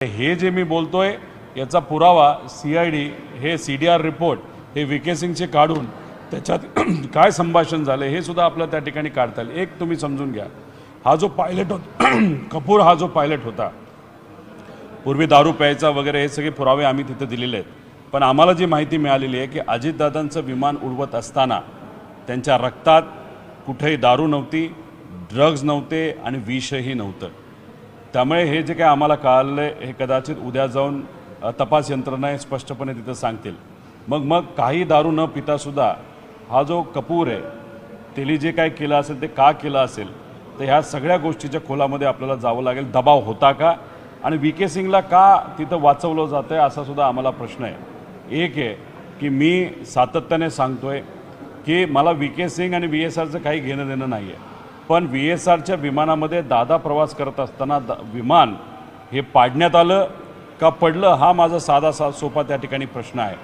हे जे मी बोलतोय याचा पुरावा सीआयडी हे सीडीआर रिपोर्ट हे व्हीके सिंगचे काढून त्याच्यात काय संभाषण झाले हे सुद्धा आपल्या त्या ठिकाणी काढता येईल। एक तुम्ही समजून घ्या, हा जो पायलट होता कपूर, हा जो पायलट होता, पूर्वी दारू प्यायचा वगैरे हे सगळे पुरावे आम्ही तिथे दिलेले आहेत। पण आम्हाला जी माहिती मिळालेली आहे की अजितदादांचं विमान उडवत असताना त्यांच्या रक्तात कुठेही दारू नव्हती, ड्रग्ज नव्हते आणि विषही नव्हतं। त्यामुळे हे जे काय आम्हाला कळालं हे कदाचित उद्या जाऊन तपास यंत्रणा स्पष्टपणे तिथं सांगतील। मग काही दारू न पिता सुद्धा हा जो कपूर आहे त्यांनी जे काय केलं असेल ते का केलं असेल, तर ह्या सगळ्या गोष्टीच्या खोलामध्ये आपल्याला जावं लागेल। दबाव होता का आणि व्हीके सिंगला का तिथं वाचवलं जातं आहे असा सुद्धा आम्हाला प्रश्न आहे। एक आहे की मी सातत्याने सांगतोय की मला व्हीके सिंग आणि VSRचं काही घेणं देणं नाही आहे, पण VSRच्या विमानामध्ये दादा प्रवास करत असताना विमान हे पाडण्यात आलं का पडलं हा माझा साधा सोपा त्या ठिकाणी प्रश्न आहे।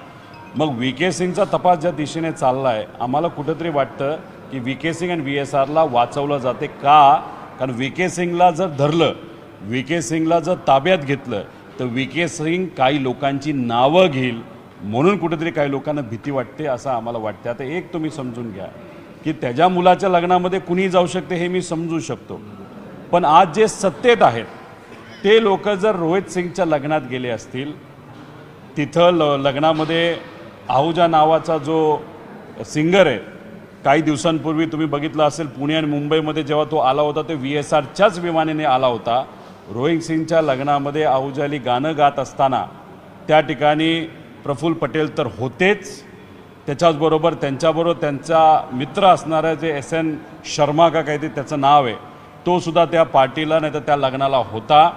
मग व्हीके सिंगचा तपास ज्या दिशेने चालला आहे आम्हाला कुठंतरी वाटतं की व्हीके सिंग आणि VSRला वाचवलं जाते का, कारण व्हीके सिंगला जर धरलं, व्हीके सिंगला जर ताब्यात घेतलं तर व्हीके सिंग काही लोकांची नावं घेईल, म्हणून कुठेतरी काही लोकांना भीती वाटते असं आम्हाला वाटतं। आता एक तुम्ही समजून घ्या की त्याच्या मुलाच्या लग्नामध्ये कुणी जाऊ शकते हे मी समजू शकतो, पण आज जे सत्तेत आहेत ते लोक जर रोहित सिंगच्या लग्नात गेले असतील, तिथं लग्नामध्ये आहूजा नावाचा जो सिंगर आहे, काही दिवसांपूर्वी तुम्ही बघितलं असेल पुणे आणि मुंबईमध्ये जेव्हा तो आला होता ते VSRच्याच विमानाने आला होता। रोहित सिंगच्या लग्नामध्ये आहूजाली गाणं गात असताना त्या ठिकाणी प्रफुल्ल पटेल तर होतेच, त्याच्याचबरोबर त्यांच्याबरोबर त्यांचा मित्र असणारा जे SN शर्मा का काहीतरी त्याचं नाव आहे तो सुद्धा त्या पार्टीला नाही तर त्या लग्नाला होता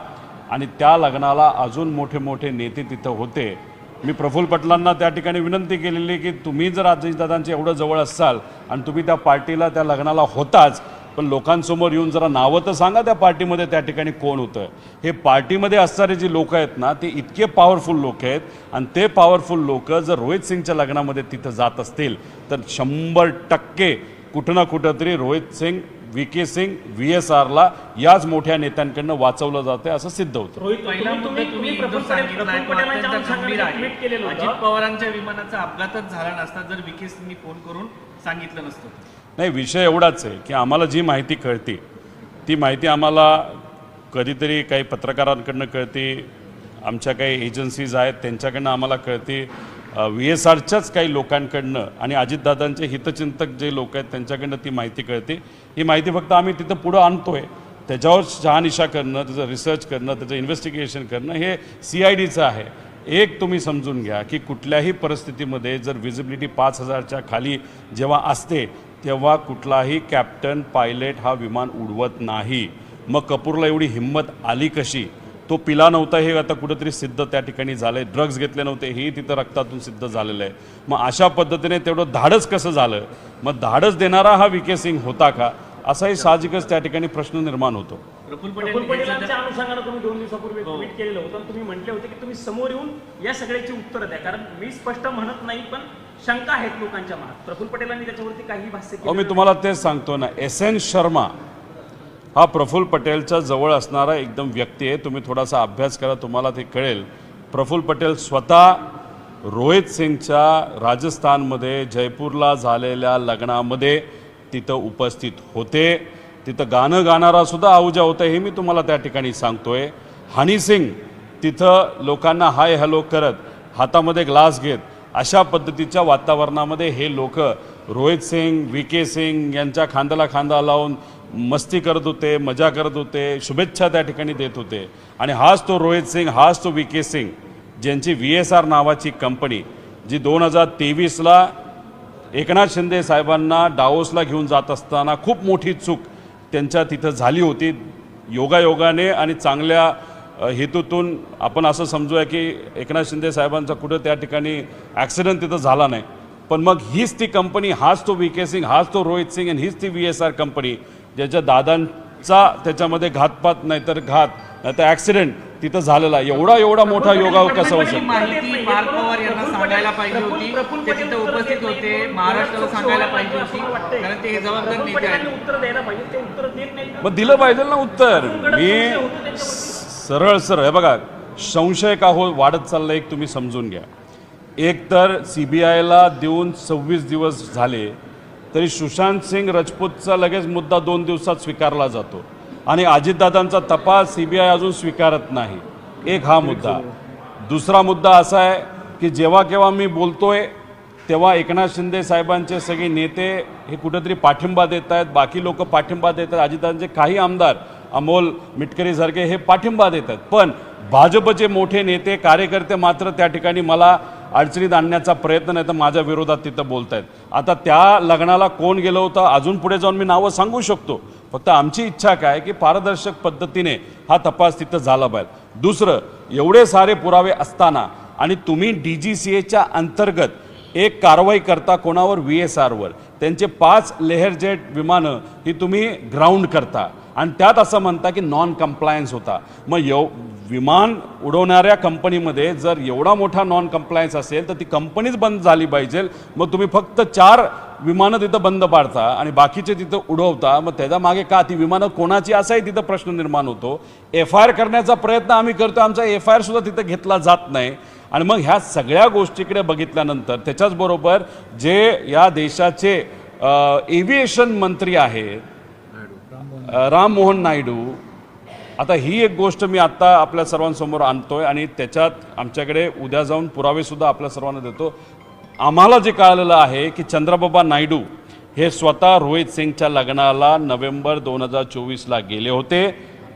आणि त्या लग्नाला अजून मोठे मोठे नेते तिथं होते। मी प्रफुल्ल पटेलांना त्या ठिकाणी विनंती केलेली की तुम्ही जर अजितदादांच्या एवढं जवळ असाल आणि तुम्ही त्या पार्टीला त्या लग्नाला होताच, पण लोकांसमोर येऊन जरा नावं तर सांगा त्या पार्टीमध्ये त्या ठिकाणी कोण होतं। हे पार्टीमध्ये असणारे जे लोक आहेत ना ते इतके पॉवरफुल लोक आहेत आणि ते पॉवरफुल लोक जर रोहित सिंगच्या लग्नामध्ये तिथं जात असतील तर 100% कुठं ना कुठं तरी रोहित सिंग, व्हीके सिंग, VSRला याच मोठ्या नेत्यांकडनं वाचवलं जातं असं सिद्ध होतं। अजित पवारांच्या विमानाचा अपघातच झाला नसता जर व्हीके सिंगनी फोन करून सांगितलं नसतं। नाही, विषय एवढाच आहे की आम्हाला जी माहिती कळते ती माहिती आम्हाला कधीतरी काही पत्रकारांकडनं कळते, आमच्या काही एजन्सीज आहेत त्यांच्याकडनं आम्हाला कळते, VSRच्याच काही लोकांकडनं आणि अजितदादांचे हितचिंतक जे लोक आहेत त्यांच्याकडनं ती माहिती कळते। ही माहिती फक्त आम्ही तिथं पुढं आणतोय, त्याच्यावर शहानिशा करणं, त्याचं रिसर्च करणं, त्याचं इन्व्हेस्टिगेशन करणं हे CIDचं आहे। एक तुम्ही समजून घ्या की कुठल्याही परिस्थितीमध्ये जर विजिबिलिटी 5000च्या खाली जेव्हा असते तेव्हा कुठलाही कॅप्टन पायलट हा विमान उडवत नाही। मग कपूरला एवढी हिंमत आली कशी? तो पिला नव्हता हे आता कुठेतरी सिद्ध त्या ठिकाणी झालंय, ड्रग्ज घेतले नव्हते हेही तिथं रक्तातून सिद्ध झालेलं आहे। मग अशा पद्धतीने तेवढं धाडस कसं झालं? मग धाडस देणारा हा व्हीके सिंग होता का असाही साहजिकच त्या ठिकाणी प्रश्न निर्माण होतो। प्रफुल्ल पटेलांच्या अनुषंगाने तुम्ही 2 दिवसापूर्वी ट्विट केलेलं होतं, तुम्ही म्हटले होते की तुम्ही समोर येऊन या सगळ्याची उत्तरं द्या, कारण मी स्पष्ट म्हणत नाही पण शंका आहेत लोकांच्या मनात। प्रफुल्ल पटेलांनी त्याच्यावरती काही भाष्य केलं? मी तुम्हाला तेच सांगतो ना, SN शर्मा हा प्रफुल्ल पटेलच्या जवळ असणारा एकदम व्यक्ती आहे। तुम्ही थोडासा अभ्यास करा, तुम्हाला ते कळेल। प्रफुल्ल पटेल स्वतः रोहित सिंगच्या राजस्थानमध्ये जयपूरला झालेल्या लग्नामध्ये तिथं उपस्थित होते, तिथं गाणं गाणारा सुद्धा आहूजा होता हे मी तुम्हाला त्या ठिकाणी सांगतोय। हनी सिंग तिथं लोकांना हाय हॅलो करत हातामध्ये ग्लास घेत अशा पद्धतीच्या वातावरणामध्ये हे लोक रोहित सिंग, व्हीके सिंग यांच्या खांद्याला खांदा लावून मस्ती करत होते, मजा करत होते, शुभेच्छा त्या ठिकाणी देत होते। आणि हाच तो रोहित सिंग, हाच तो व्हीके सिंग ज्यांची VSR नावाची कंपनी जी 2023ला एकनाथ शिंदे साहेबांना डावोसला घेऊन जात असताना खूप मोठी चूक त्यांच्या तिथं झाली होती। योगायोगाने आणि चांगल्या हेतूतून आपण असं समजूया की एकनाथ शिंदे साहेबांचा कुठं त्या ठिकाणी ॲक्सिडेंट तिथं झाला नाही, पण मग हीच ती कंपनी, हाच तो व्हीके सिंग, हाच तो रोहित सिंग आणि हीच ती VSR कंपनी ज्याच्या दादांचा त्याच्यामध्ये घातपात नाहीतर ॲक्सिडेंट तिथं झालेला। एवढा मोठा योगा कसा होऊ शकतो? माहिती पार्थ पवार यांना सांगायला पाहिजे होती, ते तिथे उपस्थित होते, महाराष्ट्राला सांगायला पाहिजे होती, कारण ते जबाबदार नेते आहेत। उत्तर द्यायला पाहिजे, ते उत्तर देत नाही, मग दिलं पाहिजे ना उत्तर। मी सरळ हे बघा, संशय का हो वाढत चालला एक तुम्ही समजून घ्या. एक तर CBIला देऊन 26 दिवस झाले तरी सुशांत सिंग राजपूतचा लगेच मुद्दा 2 दिवसात स्वीकारला जातो आणि अजितदादांचा तपास CBI अजून स्वीकारत नाही. एक हा मुद्दा. दुसरा मुद्दा असा आहे की जेव्हा केव्हा मी बोलतोय तेव्हा एकनाथ शिंदे साहेबांचे सगळे नेते हे कुठेतरी पाठिंबा देत आहेत, बाकी लोक पाठिंबा देत आहेत, अजितदादांचे काही आमदार अमोल मिटकरीसारखे हे पाठिंबा देत आहेत, पण भाजपचे मोठे नेते कार्यकर्ते मात्र त्या ठिकाणी मला अडचणीत आणण्याचा प्रयत्न नाही तर माझ्या विरोधात तिथं बोलत आहेत. आता त्या लग्नाला कोण गेलं होतं अजून पुढे जाऊन मी नावं सांगू शकतो, फक्त आमची इच्छा काय की पारदर्शक पद्धतीने हा तपास तिथं झाला पाहिजे. दुसरं, एवढे सारे पुरावे असताना आणि तुम्ही DGCAच्या अंतर्गत एक कारवाई करता कोणावर, VSRवर, त्यांचे 5 लेहर जेट विमानं ही तुम्ही ग्राउंड करता आणि त्यात असं म्हणता की नॉन कम्प्लायन्स होता. मग विमान उडवणाऱ्या कंपनीमध्ये जर एवढा मोठा नॉन कम्प्लायन्स असेल तर ती कंपनीच बंद झाली पाहिजे. मग तुम्ही फक्त 4 विमानं तिथं बंद पाडता आणि बाकीचे तिथं उडवता, मग त्याच्या मागे का ती विमानं कोणाची असाही तिथं प्रश्न निर्माण होतो. FIR करण्याचा प्रयत्न आम्ही करतो, आमचा FIR सुद्धा तिथं घेतला जात नाही. आणि मग ह्या सगळ्या गोष्टीकडे बघितल्यानंतर त्याच्याचबरोबर जे या देशाचे एव्हिएशन मंत्री आहेत राम मोहन नायडू, आता ही एक गोष्ट मी आत्ता आपल्या सर्वांसमोर आणतोय आणि त्याच्यात आमच्याकडे उद्या जाऊन पुरावेसुद्धा आपल्या सर्वांना देतो. आम्हाला जे कळलेलं आहे की चंद्रबाबा नायडू हे स्वतः रोहित सिंगच्या लग्नाला नोव्हेंबर 2024ला गेले होते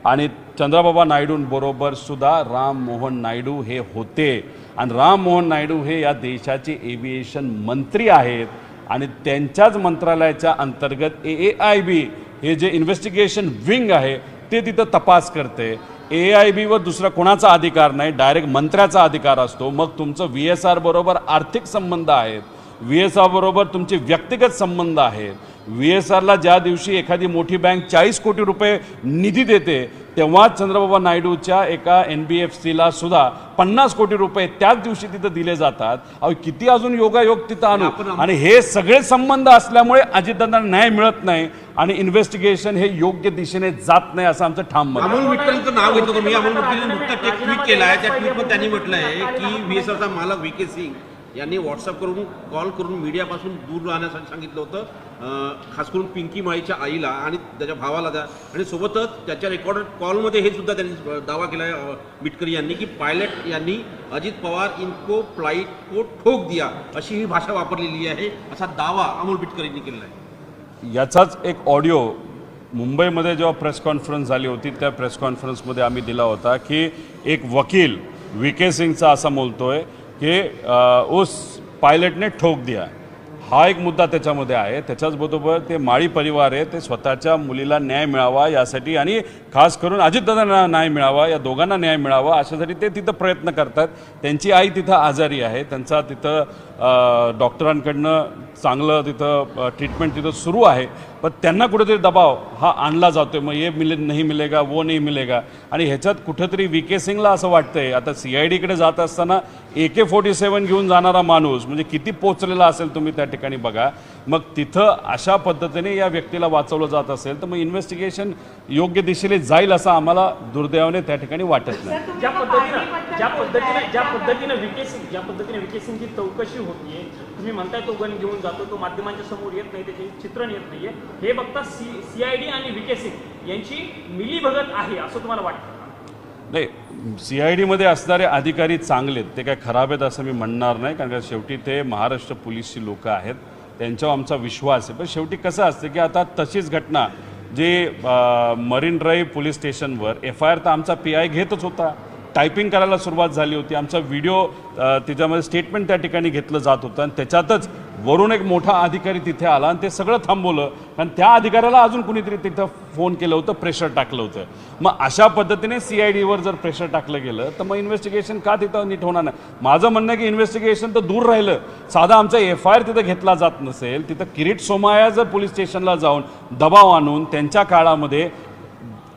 आणि चंद्रबाबा नायडूंबरोबर सुद्धा राम मोहन नायडू हे होते आणि राम मोहन नायडू हे या देशाचे एव्हिएशन मंत्री आहेत आणि त्यांच्याच मंत्रालयाच्या अंतर्गत AAIB हे जे इन्व्हेस्टिगेशन विंग आहे ते तिथं तपास करते. AAIB वर दुसरा कोणाचा अधिकार नाही, डायरेक्ट मंत्र्याचा अधिकार असतो. मग तुमचं VSR बरोबर आर्थिक संबंध आहेत, VSR बरोबर तुमचे व्यक्तिगत संबंध आहेत. VSRला ज्या दिवशी एखादी मोठी बँक 40 कोटी रुपये निधी देते तेव्हा चंद्रबाबा नायडूच्या एका NBFCला सुद्धा 50 कोटी रुपये त्याच दिवशी तिथं दिले जातात. अहो किती अजून योगायोग तिथं आणू. आणि हे सगळे संबंध असल्यामुळे अजितदादांना न्याय मिळत नाही आणि इन्व्हेस्टिगेशन हे योग्य दिशेने जात नाही असं आमचं ठाम मत. अमोल मिटकरींचं नाव घेतो तुम्ही. अमोल मिटकरींनी नुकतं एक ट्विट केलं आहे, त्या ट्विटमध्ये त्यांनी म्हटलं आहे की VSRचा मालक VK सिंग यांनी व्हॉट्सअप करून कॉल करून मीडियापासून दूर राहण्यासाठी सांगितलं होतं, खास करून पिंकी माळीच्या आईला आणि त्याच्या भावाला द्या. आणि सोबतच त्याच्या रेकॉर्डेड कॉलमध्ये हे सुद्धा त्यांनी दावा केला आहे मिटकरी यांनी की पायलट यांनी अजित पवार इनको फ्लाईट को ठोक दिया अशी ही भाषा वापरलेली आहे, असा दावा अमोल मिटकरींनी केलेला आहे. याचाच एक ऑडिओ मुंबईमध्ये जेव्हा प्रेस कॉन्फरन्स झाली होती त्या प्रेस कॉन्फरन्समध्ये आम्ही दिला होता की एक वकील VK सिंगचा असा बोलतोय की उस पायलट ने ठोक दिया. हा एक मुद्दा त्याच्यामध्ये आहे. त्याच्याचबरोबर ते माळी परिवार आहे ते स्वतःच्या मुलीला न्याय मिळावा यासाठी आणि खास करून अजितदादांना न्याय मिळावा, या दोघांना न्याय मिळावा अशासाठी ते तिथं प्रयत्न करतात. त्यांची आई तिथं आजारी आहे, त्यांचा तिथं डॉक्टरांकडनं चांगलं तिथं ट्रीटमेंट तिथं सुरू आहे, पण त्यांना कुठेतरी दबाव हा आणला जातो आहे. मग ये नहीं मिलेगा वो नहीं मिलेगा आणि ह्याच्यात कुठेतरी VK सिंगला असं वाटतंय आता CIDकडे जात असताना AK-47 घेऊन जाणारा माणूस म्हणजे किती पोचलेला असेल तुम्ही त्या ठिकाणी बघा. मग तिथं अशा पद्धतीने या व्यक्तीला वाचवलं जात असेल तर मग इन्व्हेस्टिगेशन योग्य दिशेने जाईल असं आम्हाला दुर्दैवाने त्या ठिकाणी वाटत नाही. ज्या पद्धतीने VK सिंगची चौकशी होतीये, तुम्ही म्हणताय तो गण घेऊन जातो, तो माध्यमांच्या समोर येत नाही, त्याचे चित्रण येत नाहीये, हे बघता CID आणि VK सिंग यांची मिलीभगत आहे असं तुम्हाला वाटतं? नाही, CIDमध्ये असणारे अधिकारी चांगले आहेत, ते काय खराब आहेत असं मी म्हणणार नाही, कारण का शेवटी ते महाराष्ट्र पोलीसची लोक आहेत, त्यांच्यावर आमचा विश्वास आहे. पण शेवटी कसं असतं की आता तशीच घटना जे मरीन ड्राईव्ह पोलीस स्टेशनवर FIR तर आमचा PI घेतच होता, टायपिंग करायला सुरुवात झाली होती, आमचा व्हिडिओ त्याच्यामध्ये स्टेटमेंट त्या ठिकाणी घेतलं जात होतं आणि त्याच्यातच वरून एक मोठा अधिकारी तिथे आला आणि ते सगळं थांबवलं आणि त्या अधिकाऱ्याला अजून कुणीतरी तिथं फोन केलं होतं, प्रेशर टाकलं होतं. मग अशा पद्धतीने CIDवर जर प्रेशर टाकलं गेलं तर मग इन्व्हेस्टिगेशन का तिथं नीट होणार नाही. माझं म्हणणं आहे की इन्व्हेस्टिगेशन तर दूर राहिलं, साधा आमचा FIR तिथं घेतला जात नसेल, तिथं किरीट सोमय्या जर पोलीस स्टेशनला जाऊन दबाव आणून त्यांच्या काळामध्ये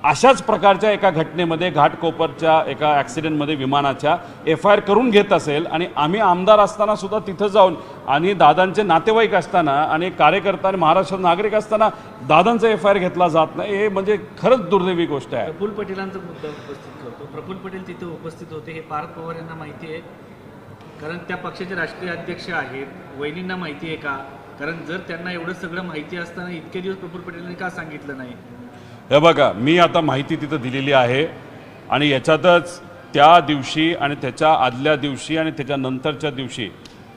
अशाच प्रकारच्या एका घटनेमध्ये घाटकोपरच्या एका ॲक्सिडेंटमध्ये विमानाच्या FIR करून घेत असेल आणि आम्ही आमदार असताना सुद्धा तिथं जाऊन आणि दादांचे नातेवाईक असताना आणि कार्यकर्ता आणि महाराष्ट्र नागरिक असताना दादांचा FIR घेतला जात नाही, हे म्हणजे खरंच दुर्दैवी गोष्ट आहे. प्रफुल्ल पटेलांचा मुद्दा उपस्थित करतो. प्रफुल्ल पटेल तिथे उपस्थित होते हे पार्थ पवार यांना माहिती आहे, कारण त्या पक्षाचे राष्ट्रीय अध्यक्ष आहेत. वहिनींना माहिती आहे का? कारण जर त्यांना एवढं सगळं माहिती असताना इतके दिवस प्रफुल्ल पटेलांनी का सांगितलं नाही? हे बघा, मी आता माहिती तिथं दिलेली आहे आणि याच्यातच त्या दिवशी आणि त्याच्या आदल्या दिवशी आणि त्याच्यानंतरच्या दिवशी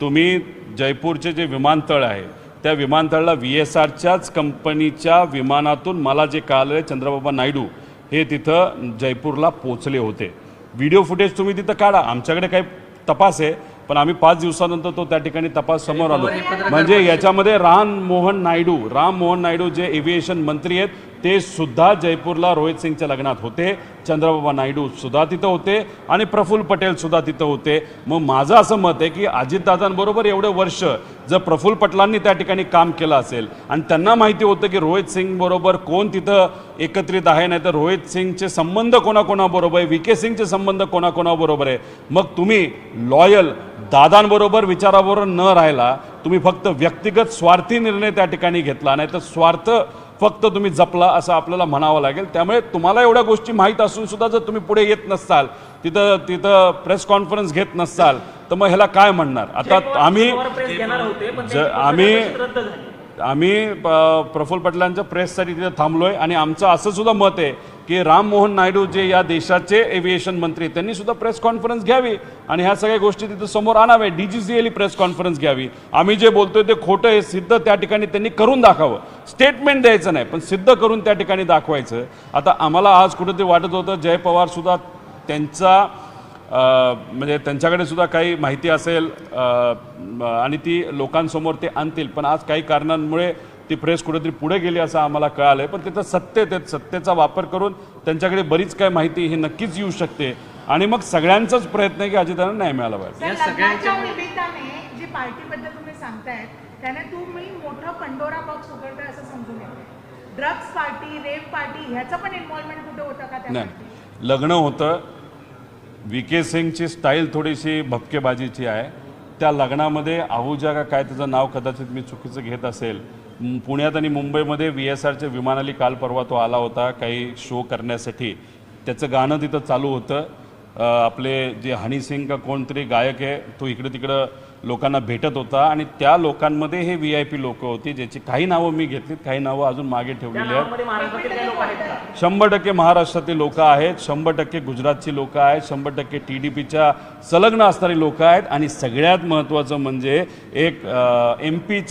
तुम्ही जयपूरचे जे विमानतळ आहे त्या विमानतळाला VSRच्याच कंपनीच्या विमानातून मला जे कळालं चंद्रबाबा नायडू हे तिथं जयपूरला पोचले होते. व्हिडिओ फुटेज तुम्ही तिथं काढा, आमच्याकडे काही तपास आहे, पण आम्ही 5 दिवसानंतर तो त्या ठिकाणी तपास समोर आलो. म्हणजे याच्यामध्ये राम मोहन नायडू जे एव्हिएशन मंत्री आहेत ते सुद्धा जयपूरला रोहित सिंगच्या लग्नात होते. चंद्रबाबा नायडू सुद्धा तिथं होते आणि प्रफुल्ल पटेल सुद्धा तिथं होते. मग माझं असं मत आहे की अजितदादांबरोबर एवढे वर्ष जर प्रफुल्ल पटेलांनी त्या ठिकाणी काम केलं असेल आणि त्यांना माहिती होतं की रोहित सिंग बरोबर कोण तिथं एकत्रित आहे, नाही तर रोहित सिंगचे संबंध कोणाकोणाबरोबर आहे, VK सिंगचे संबंध कोणाकोणाबरोबर आहे, मग तुम्ही लॉयल दादांबरोबर विचाराबरोबर न राहिला तुम्ही फक्त व्यक्तिगत स्वार्थी निर्णय त्या ठिकाणी घेतला, नाही तर स्वार्थ फक्त तुम्ही जपला असं आपल्याला म्हणावं लागेल. त्यामुळे तुम्हाला एवढ्या गोष्टी माहीत असून सुद्धा जर तुम्ही पुढे येत नसाल, तिथं प्रेस कॉन्फरन्स घेत नसाल, तर मग ह्याला काय म्हणणार? आता आम्ही प्रफुल्ल पटेलांच्या प्रेससाठी तिथे थांबलोय आणि आमचं असं सुद्धा मत आहे की राम मोहन नायडू जे या देशाचे एव्हिएशन मंत्री त्यांनी सुद्धा प्रेस कॉन्फरन्स घ्यावी आणि ह्या सगळ्या गोष्टी तिथं समोर आणाव्या. DGCL प्रेस कॉन्फरन्स घ्यावी. आम्ही जे बोलतोय ते खोटं आहे सिद्ध त्या ठिकाणी त्यांनी करून दाखवावं. स्टेटमेंट द्यायचं नाही, पण सिद्ध करून त्या ठिकाणी दाखवायचं. आता आम्हाला आज कुठेतरी वाटत होतं जय पवार सुद्धा त्यांचा म्हणजे त्यांच्याकडे सुद्धा काही माहिती असेल आणि ती लोकांसमोर ते आणतील, पण आज काही कारणांमुळे ती प्रेस कुठेतरी पुढे गेली असं आम्हाला कळालं आहे. पण तिथं सत्तेचा वापर करून त्यांच्याकडे बरीच काय माहिती ही नक्कीच येऊ शकते आणि मग सगळ्यांचाच प्रयत्न आहे की अजितांना न्याय मिळाला पाहिजे. या सगळ्यांच्या निमित्ताने जी पार्टीबद्दल तुम्ही सांगतायत त्याने तुम्ही मोठं पंडोरा बॉक्स उघडताय असं समजून येतं. ड्रग्स पार्टी, रेप पार्टी ह्याचं पण इन्व्हॉल्वमेंट कुठे होतं का? नाही, लग्न होतं. VK सिंगची स्टाईल थोडीशी भपकेबाजीची आहे. त्या लग्नामध्ये आहुजा का काय त्याचं नाव कदाचित मी चुकीचं घेत असेल, पुण्यात आणि मुंबईमध्ये VSRच्या विमानाली काल परवा तो आला होता काही शो करण्यासाठी. त्याचं गाणं तिथं चालू होतं. आपले जे हनी सिंग का कोणतरी गायक आहे तो इकडे तिकडं लोकांना भेटत होता आणि त्या लोकांमध्ये हे VIP लोक होती ज्याची काही नावं मी घेतलीत, काही नावं अजून मागे ठेवलेली आहेत. 100% महाराष्ट्रातील लोक आहेत, 100% गुजरातची लोक आहेत, 100% TDPच्या संलग्न असणारी लोक आहेत आणि सगळ्यात महत्त्वाचं म्हणजे एक MP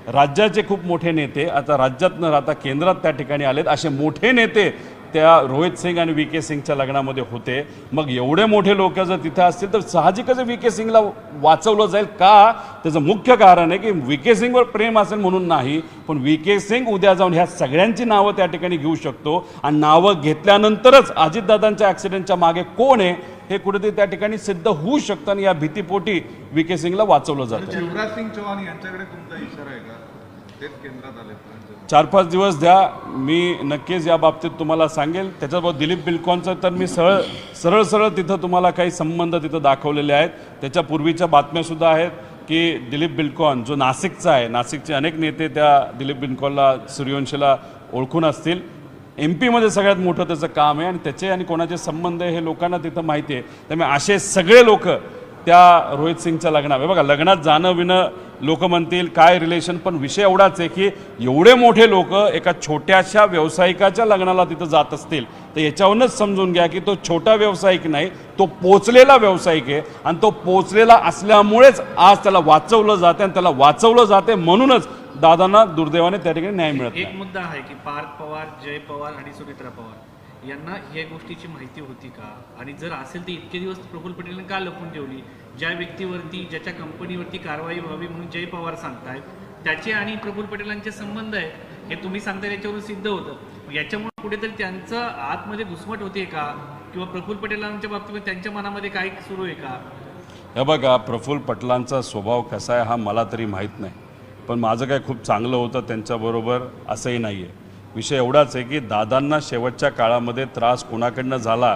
राज्याचे खूप मोठे नेते आता राज्यात न राहता केंद्रात त्या ठिकाणी आलेत. असे मोठे नेते त्या रोहित सिंग आणि VK सिंगच्या लग्नामध्ये होते. मग एवढे मोठे लोक जर तिथे असतील तर साहजिकच VK सिंगला वाचवलं जाईल का? त्याचं मुख्य कारण आहे की VK सिंगवर प्रेम असेल म्हणून नाही, पण VK सिंग उद्या जाऊन ह्या सगळ्यांची नावं त्या ठिकाणी घेऊ शकतो आणि नावं घेतल्यानंतरच अजितदादांच्या ॲक्सिडेंटच्या मागे कोण आहे हे कुठेतरी त्या ठिकाणी सिद्ध होऊ शकतं आणि या भीतीपोटी VK सिंगला वाचवलं जातं. शिवराज सिंग चौहान यांच्याकडे तुमचा इशारा आहे का? तेच केंद्रात आले 4-5 दिवस द्या, मी नक्कीच या बाबतीत तुम्हाला सांगेल. त्याच्याबरोबर दिलीप बिल्कॉनचं तर मी सरळ तिथं तुम्हाला काही संबंध तिथं दाखवलेले आहेत. त्याच्या पूर्वीच्या बातम्यासुद्धा आहेत की दिलीप बिल्कॉन जो नाशिकचा आहे, नाशिकचे अनेक नेते त्या दिलीप बिल्कॉनला सूर्यवंशीला ओळखून असतील. MP मध्ये सगळ्यात मोठं त्याचं काम आहे आणि त्याचे आणि कोणाचे संबंध आहे हे लोकांना तिथं माहिती आहे. त्यामुळे असे सगळे लोक त्या रोहित सिंगच्या लग्नात बघा, लग्नात जाणं विणं लोक म्हणतील काय रिलेशन, पण विषय एवढाच आहे की एवढे मोठे लोक एका छोट्याशा व्यावसायिकाच्या लग्नाला तिथं जात असतील तर याच्यावरूनच समजून घ्या की तो छोटा व्यावसायिक नाही, तो पोचलेला व्यावसायिक आहे आणि तो पोचलेला असल्यामुळेच आज त्याला वाचवलं जाते आणि त्याला वाचवलं जाते म्हणूनच दादांना दुर्दैवाने त्या ठिकाणी न्याय मिळत नाही. एक मुद्दा आहे की पार्थ पवार, जय पवार आणि सुमित्रा पवार यांना या गोष्टीची माहिती होती का? आणि जर असेल तर इतके दिवस प्रफुल्ल पटेलांनी का लपून ठेवली? ज्या व्यक्तीवरती, ज्याच्या कंपनीवरती कारवाई व्हावी म्हणून जय पवार सांगतायत, त्याचे आणि प्रफुल्ल पटेलांचे संबंध आहे हे तुम्ही सांगता याच्यावरून सिद्ध होतं. याच्यामुळे कुठेतरी त्यांचं आतमध्ये घुसमट होते का? किंवा प्रफुल्ल पटेलांच्या बाबतीत त्यांच्या मनामध्ये काय सुरू आहे का? हे बघा, प्रफुल्ल पटेलांचा स्वभाव कसा आहे हा मला तरी माहीत नाही, पण माझं काय खूप चांगलं होतं त्यांच्याबरोबर असंही नाही आहे. विषय एवढाच आहे की दादांना शेवटच्या काळामध्ये त्रास कोणाकडनं झाला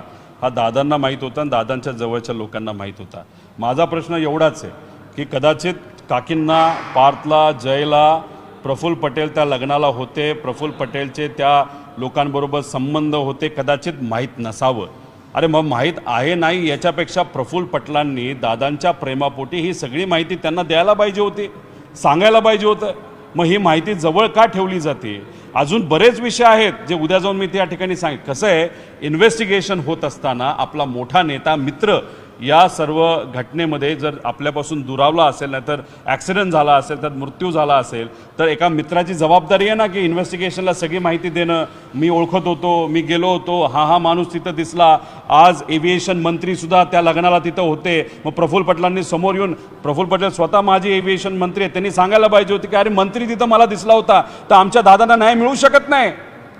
हा दादांना माहीत होता आणि दादांच्या जवळच्या लोकांना माहीत होता. माझा प्रश्न एवढाच आहे की कदाचित काकींना, पार्थला, जयला, प्रफुल्ल पटेल त्या लग्नाला होते, प्रफुल्ल पटेलचे त्या लोकांबरोबर संबंध होते, कदाचित माहीत नसावं. अरे मग माहीत आहे नाही याच्यापेक्षा प्रफुल्ल पटेलांनी दादांच्या प्रेमापोटी ही सगळी माहिती त्यांना द्यायला पाहिजे होती, सांगायला पाहिजे होतं. मग ही माहिती जवळ का ठेवली जाते? अजून बरेच विषय आहेत जे उद्या जाऊन मी त्या ठिकाणी कसं आहे, इन्व्हेस्टिगेशन होत असताना आपला मोठा नेता मित्र या सर्व घटनेमध्ये जर आपल्यापासून दुरावला असेल, नाहीतर ॲक्सिडेंट झाला असेल, तर मृत्यू झाला असेल, तर एका मित्राची जबाबदारी आहे ना की इन्व्हेस्टिगेशनला सगळी माहिती देणं. मी ओळखत होतो, मी गेलो होतो, हा माणूस तिथं दिसला, आज एव्हिएशन मंत्रीसुद्धा त्या लग्नाला तिथं होते. मग प्रफुल्ल पटेलांनी समोर येऊन, प्रफुल्ल पटेल स्वतः माझे एव्हिएशन मंत्री आहेत, त्यांनी सांगायला पाहिजे होते की अरे मंत्री तिथं मला दिसला होता, तर आमच्या दादांना न्याय मिळू शकत नाही,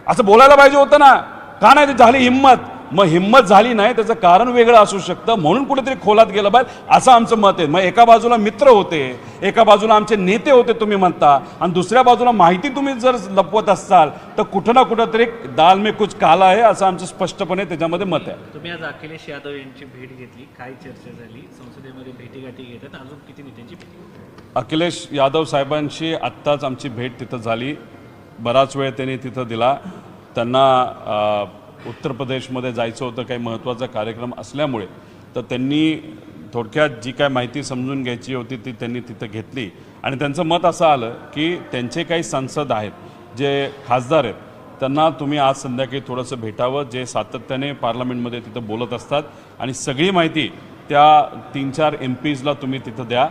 असं बोलायला पाहिजे होतं ना. का नाही झाली हिंमत? मग हिंमत झाली नाही, त्याचं कारण वेगळं असू शकतं, म्हणून कुठेतरी खोलात गेलं पाहिजे असं आमचं मत आहे. मग एका बाजूला मित्र होते, एका बाजूला आमचे नेते होते तुम्ही म्हणता, आणि दुसऱ्या बाजूला माहिती तुम्ही जर लपवत असाल तर कुठं ना कुठं तरी दाल में कुछ काला आहे असं आमचं स्पष्टपणे त्याच्यामध्ये मत आहे. तुम्ही आज अखिलेश यादव यांची भेट घेतली, काय चर्चा झाली? संसदेमध्ये भेटीगाठी घेतात, अजून किती नेत्यांची भेट? अखिलेश यादव साहेबांशी आत्ताच आमची भेट तिथं झाली. बराच वेळ त्यांनी तिथं दिला. त्यांना उत्तर प्रदेशमध्ये जायचं होतं, काही महत्त्वाचा कार्यक्रम असल्यामुळे, तर त्यांनी थोडक्यात जी काय माहिती समजून घ्यायची होती ती त्यांनी तिथं घेतली. आणि त्यांचं मत असं आलं की त्यांचे काही सांसद आहेत, जे खासदार आहेत, त्यांना तुम्ही आज संध्याकाळी थोडंसं भेटावं, जे सातत्याने पार्लमेंटमध्ये तिथं बोलत असतात, आणि सगळी माहिती त्या 3-4 MPsला तुम्ही तिथं द्या.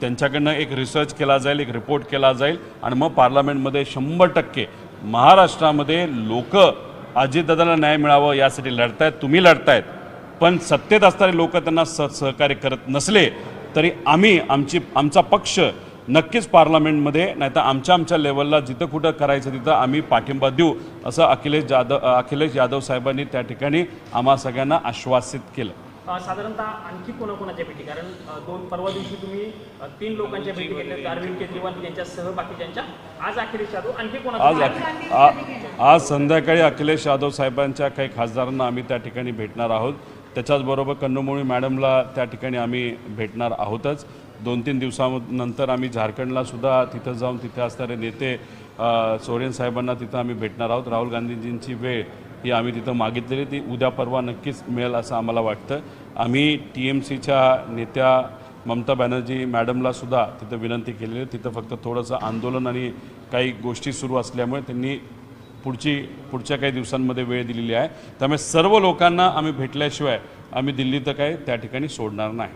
त्यांच्याकडनं एक रिसर्च केला जाईल, एक रिपोर्ट केला जाईल, आणि मग पार्लमेंटमध्ये 100% महाराष्ट्रामध्ये लोक अजितदादाला न्याय मिळावं यासाठी लढतायत, तुम्ही लढतायत. पण सत्तेत असणारे लोक त्यांना सहकार्य करत नसले तरी आमचा पक्ष नक्कीच पार्लमेंटमध्ये, नाही तर आमच्या लेवलला जिथं कुठं करायचं तिथं आम्ही पाठिंबा देऊ, असं अखिलेश यादव साहेबांनी त्या ठिकाणी आम्हा सगळ्यांना आश्वासित केलं. साधारणतः आणखी कोणाकोणाच्या भेटी? कारण परवा दिवशी तुम्ही 3 लोकांच्या भेटी घेतल्या, अरविंद केजरीवाल यांच्यासह बाकीच्यांच्या. आज अखिलेश यादव आणखी कोणाच्या? आज संध्याकाळी अखिलेश यादव साहेबांच्या काही खासदारांना आम्ही त्या ठिकाणी भेटणार आहोत. त्याच्याचबरोबर कन्नमोळी मॅडमला त्या ठिकाणी आम्ही भेटणार आहोतच. 2-3 दिवसानंतर आम्ही झारखंडला सुद्धा तिथं जाऊन तिथे असणारे नेते सोरेन साहेबांना तिथं आम्ही भेटणार आहोत. राहुल गांधीजींची वेळ ही आम्ही तिथं मागितलेली, ती उद्या परवा नक्कीच मिळेल असं आम्हाला वाटतं. आम्ही TMCच्या नेत्या ममता बॅनर्जी मॅडमला सुद्धा तिथं विनंती केलेली आहे. तिथं फक्त थोडंसं आंदोलन आणि काही गोष्टी सुरू असल्यामुळे त्यांनी पुढच्या काही दिवसांमध्ये वेळ दिलेली आहे. त्यामुळे सर्व लोकांना आम्ही भेटल्याशिवाय आम्ही दिल्ली तर काय त्या ठिकाणी सोडणार नाही.